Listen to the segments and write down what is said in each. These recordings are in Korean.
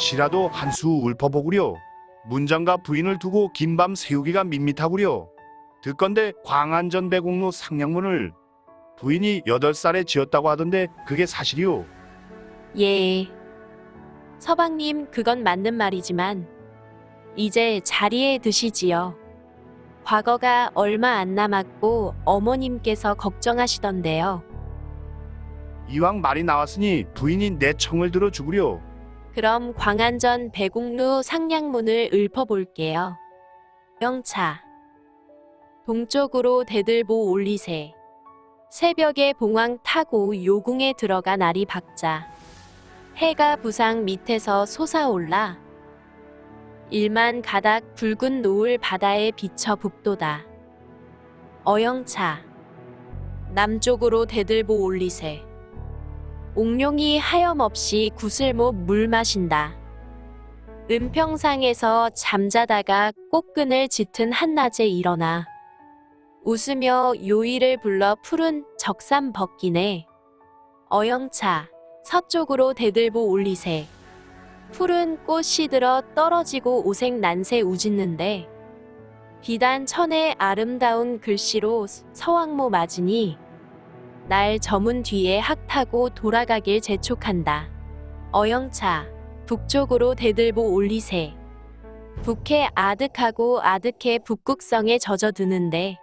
시라도 한 수 읊어보구려. 문장과 부인을 두고 긴밤 세우기가 밋밋하구려. 듣건대 광안전 배공로 상량문을 부인이 8살에 지었다고 하던데 그게 사실이오? 예. 서방님, 그건 맞는 말이지만 이제 자리에 드시지요. 과거가 얼마 안 남았고 어머님께서 걱정하시던데요. 이왕 말이 나왔으니 부인이 내 청을 들어 주구려. 그럼 광안전 배공루 상량문을 읊어볼게요. 영차. 동쪽으로 대들보 올리세. 새벽에 봉황 타고 요궁에 들어가 날이 박자. 해가 부상 밑에서 솟아올라. 일만 가닥 붉은 노을 바다에 비쳐 붓도다. 어영차. 남쪽으로 대들보 올리세. 옥룡이 하염없이 구슬못 물 마신다. 은평상에서 잠자다가 꽃끈을 짙은 한낮에 일어나 웃으며 요일을 불러 푸른 적삼 벗기네. 어영차. 서쪽으로 대들보 올리세. 푸른 꽃 시들어 떨어지고 오색 난새 우짖는데 비단 천의 아름다운 글씨로 서왕모 맞으니 날 저문 뒤에 학 타고 돌아가길 재촉한다. 어영차. 북쪽으로 대들보 올리세. 북해 아득하고 아득해 북극성에 젖어드는데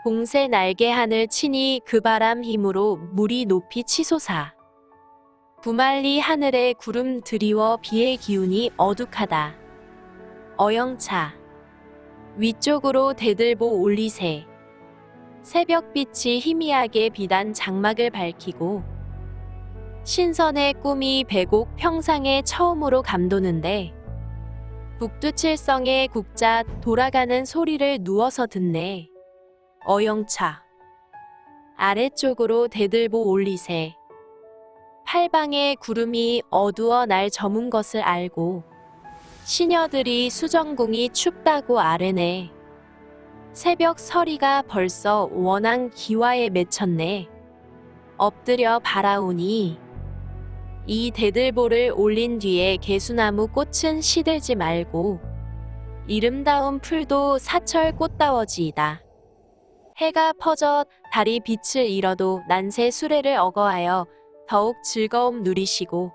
봉새 날개 하늘 치니 그 바람 힘으로 물이 높이 치솟아. 구말리 하늘에 구름 드리워 비의 기운이 어둑하다. 어영차. 위쪽으로 대들보 올리세. 새벽빛이 희미하게 비단 장막을 밝히고 신선의 꿈이 배곡 평상에 처음으로 감도는데 북두칠성의 국자 돌아가는 소리를 누워서 듣네. 어영차. 아래쪽으로 대들보 올리세. 팔방에 구름이 어두워 날 저문 것을 알고 시녀들이 수정궁이 춥다고 아뢰네. 새벽 서리가 벌써 원앙 기와에 맺혔네. 엎드려 바라오니 이 대들보를 올린 뒤에 개수나무 꽃은 시들지 말고 이름다운 풀도 사철 꽃다워지이다. 해가 퍼져 달이 빛을 잃어도 난새 수레를 어거하여 더욱 즐거움 누리시고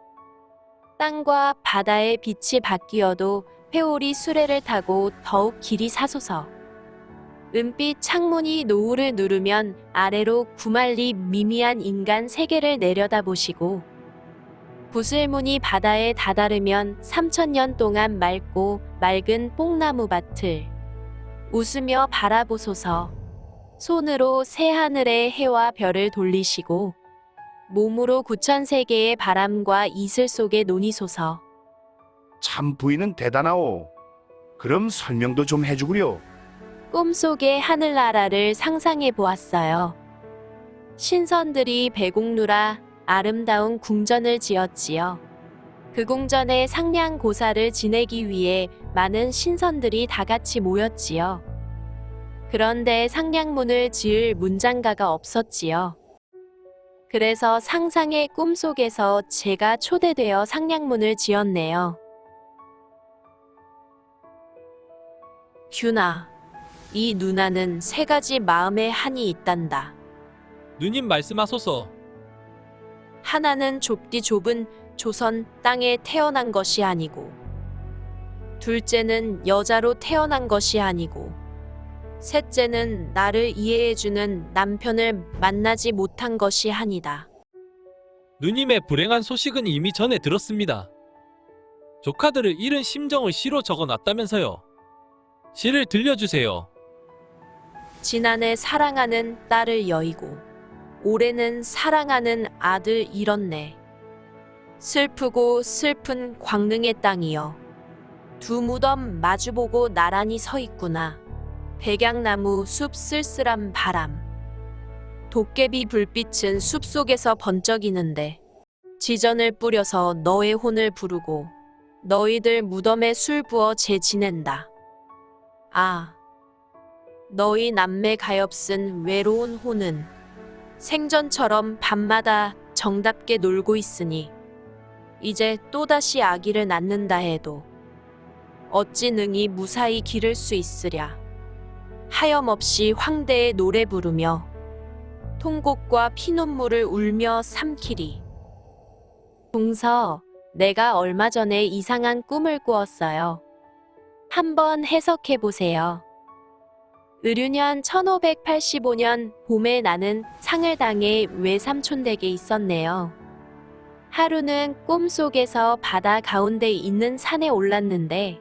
땅과 바다의 빛이 바뀌어도 회오리 수레를 타고 더욱 길이 사소서. 은빛 창문이 노을을 누르면 아래로 구말리 미미한 인간 세계를 내려다보시고 구슬문이 바다에 다다르면 3000년 동안 맑고 맑은 뽕나무 밭을 웃으며 바라보소서. 손으로 새하늘의 해와 별을 돌리시고 몸으로 9000세계의 바람과 이슬 속에 노니소서. 참 부인은 대단하오. 그럼 설명도 좀 해주구려. 꿈속의 하늘나라를 상상해 보았어요. 신선들이 배공루라 아름다운 궁전을 지었지요. 그 궁전에 상냥고사를 지내기 위해 많은 신선들이 다 같이 모였지요. 그런데 상냥문을 지을 문장가가 없었지요. 그래서 상상의 꿈속에서 제가 초대되어 상냥문을 지었네요. 휴나, 이 누나는 3가지 마음에 한이 있단다. 누님 말씀하소서. 하나는 좁디 좁은 조선 땅에 태어난 것이 아니고, 둘째는 여자로 태어난 것이 아니고, 셋째는 나를 이해해주는 남편을 만나지 못한 것이 아니다. 누님의 불행한 소식은 이미 전에 들었습니다. 조카들을 잃은 심정을 시로 적어놨다면서요. 시를 들려주세요. 지난해 사랑하는 딸을 여의고 올해는 사랑하는 아들 잃었네. 슬프고 슬픈 광릉의 땅이여. 두 무덤 마주보고 나란히 서 있구나. 백양나무 숲 쓸쓸한 바람. 도깨비 불빛은 숲속에서 번쩍이는데 지전을 뿌려서 너의 혼을 부르고 너희들 무덤에 술 부어 재 지낸다. 아, 너희 남매 가엾은 외로운 혼은 생전처럼 밤마다 정답게 놀고 있으니 이제 또다시 아기를 낳는다 해도 어찌 능히 무사히 기를 수 있으랴. 하염없이 황대의 노래 부르며 통곡과 피눈물을 울며 삼키리. 동서, 내가 얼마 전에 이상한 꿈을 꾸었어요. 한번 해석해 보세요. 을유년 1585년 봄에 나는 상을당의 외삼촌 댁에 있었네요. 하루는 꿈속에서 바다 가운데 있는 산에 올랐는데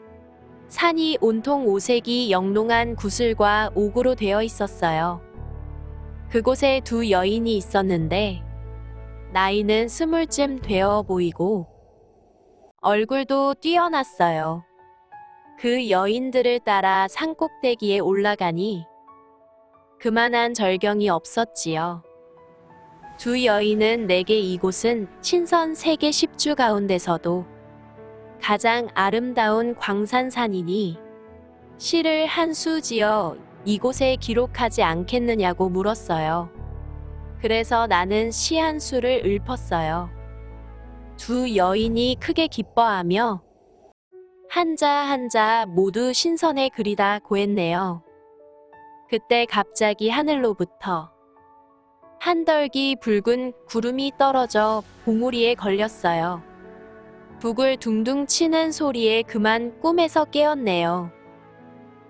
산이 온통 오색이 영롱한 구슬과 옥으로 되어 있었어요. 그곳에 두 여인이 있었는데 나이는 20쯤 되어 보이고 얼굴도 뛰어났어요. 그 여인들을 따라 산꼭대기에 올라가니 그만한 절경이 없었지요. 두 여인은 내게 이곳은 신선 세계 10주 가운데서도 가장 아름다운 광산산이니 시를 한 수 지어 이곳에 기록하지 않겠느냐고 물었어요. 그래서 나는 시 한 수를 읊었어요. 두 여인이 크게 기뻐하며 한자 한자 모두 신선의 글이다 고했네요. 그때 갑자기 하늘로부터 한덜기 붉은 구름이 떨어져 봉우리에 걸렸어요. 북을 둥둥 치는 소리에 그만 꿈에서 깨었네요.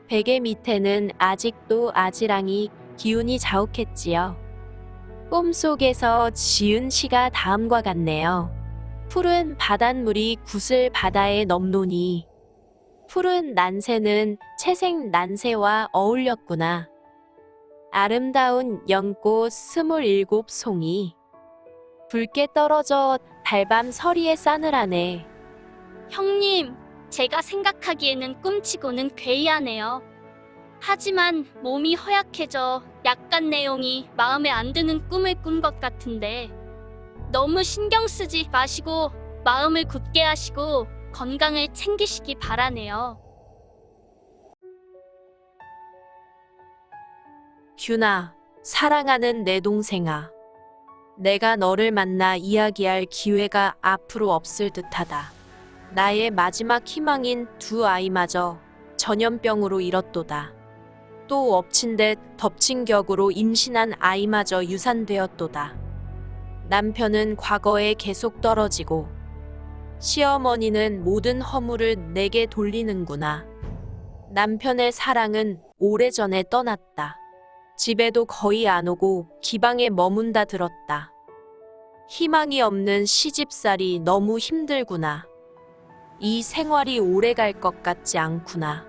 베개 밑에는 아직도 아지랑이 기운이 자욱했지요. 꿈속에서 지은 시가 다음과 같네요. 푸른 바닷물이 구슬 바다에 넘노니 푸른 난새는 채색 난새와 어울렸구나. 아름다운 연꽃 27송이 붉게 떨어져 달밤 서리에 싸늘하네. 형님, 제가 생각하기에는 꿈치고는 괴이하네요. 하지만 몸이 허약해져 약간 내용이 마음에 안 드는 꿈을 꾼 것 같은데 너무 신경 쓰지 마시고 마음을 굳게 하시고 건강을 챙기시기 바라네요. 균아, 사랑하는 내 동생아. 내가 너를 만나 이야기할 기회가 앞으로 없을 듯하다. 나의 마지막 희망인 두 아이마저 전염병으로 잃었도다. 또 엎친 데 덮친 격으로 임신한 아이마저 유산되었도다. 남편은 과거에 계속 떨어지고 시어머니는 모든 허물을 내게 돌리는구나. 남편의 사랑은 오래전에 떠났다. 집에도 거의 안 오고 기방에 머문다 들었다. 희망이 없는 시집살이 너무 힘들구나. 이 생활이 오래 갈 것 같지 않구나.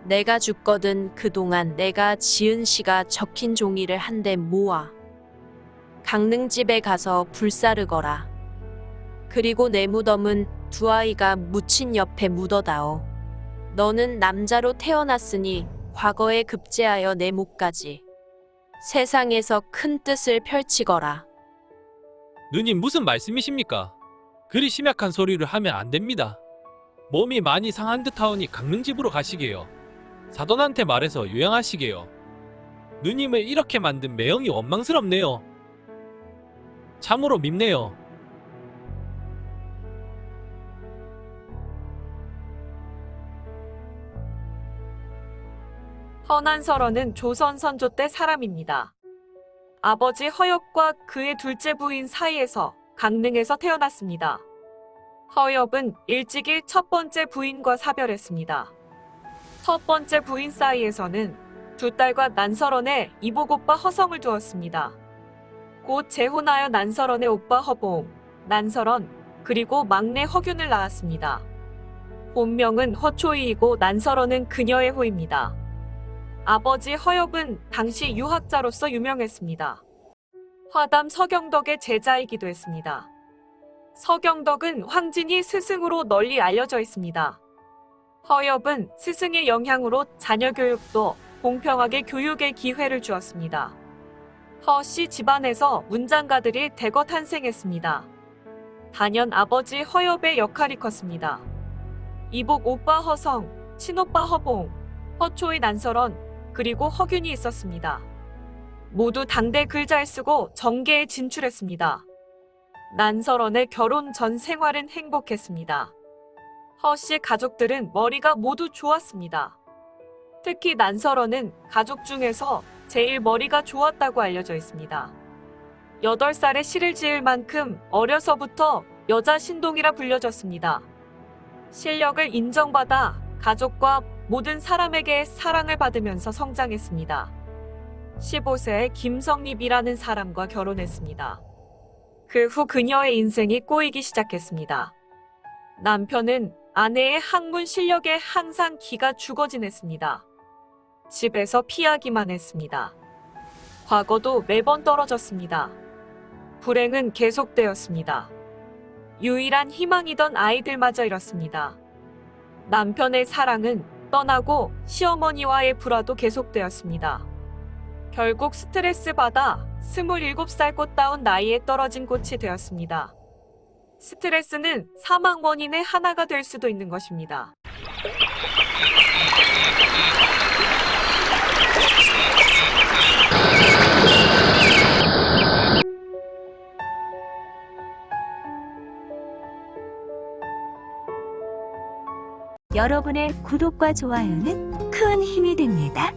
내가 죽거든 그동안 내가 지은 시가 적힌 종이를 한데 모아 강릉집에 가서 불사르거라. 그리고 내 무덤은 두 아이가 묻힌 옆에 묻어다오. 너는 남자로 태어났으니 과거에 급제하여 내 목까지 세상에서 큰 뜻을 펼치거라. 누님 무슨 말씀이십니까? 그리 심약한 소리를 하면 안 됩니다. 몸이 많이 상한 듯하오니 강릉집으로 가시게요. 사돈한테 말해서 요양하시게요. 누님을 이렇게 만든 매형이 원망스럽네요. 참으로 밉네요. 헌안설원은 조선 선조 때 사람입니다. 아버지 허엽과 그의 둘째 부인 사이에서 강릉에서 태어났습니다. 허엽은 일찍이 첫 번째 부인과 사별했습니다. 첫 번째 부인 사이에서는 두 딸과 난설원의 이복 오빠 허성을 두었습니다. 곧 재혼하여 난설원의 오빠 허봉, 난설원, 그리고 막내 허균을 낳았습니다. 본명은 허초이이고 난설원은 그녀의 호입니다. 아버지 허엽은 당시 유학자로서 유명했습니다. 화담 서경덕의 제자이기도 했습니다. 서경덕은 황진이 스승으로 널리 알려져 있습니다. 허엽은 스승의 영향으로 자녀 교육도 공평하게 교육의 기회를 주었습니다. 허씨 집안에서 문장가들이 대거 탄생했습니다. 단연 아버지 허엽의 역할이 컸습니다. 이복 오빠 허성, 친오빠 허봉, 허초이 난설원, 그리고 허균이 있었습니다. 모두 당대 글 잘 쓰고 정계에 진출했습니다. 난설원의 결혼 전 생활은 행복했습니다. 허 씨 가족들은 머리가 모두 좋았습니다. 특히 난설원은 가족 중에서 제일 머리가 좋았다고 알려져 있습니다. 8살에 시를 지을 만큼 어려서부터 여자 신동이라 불려졌습니다. 실력을 인정받아 가족과 모든 사람에게 사랑을 받으면서 성장했습니다. 15세에 김성립이라는 사람과 결혼했습니다. 그 후 그녀의 인생이 꼬이기 시작했습니다. 남편은 아내의 학문 실력에 항상 기가 죽어지냈습니다. 집에서 피하기만 했습니다. 과거도 매번 떨어졌습니다. 불행은 계속되었습니다. 유일한 희망이던 아이들마저 잃었습니다. 남편의 사랑은 떠나고 시어머니와의 불화도 계속되었습니다. 결국 스트레스 받아 27살 꽃다운 나이에 떨어진 꽃이 되었습니다. 스트레스는 사망 원인의 하나가 될 수도 있는 것입니다. 여러분의 구독과 좋아요는 큰 힘이 됩니다.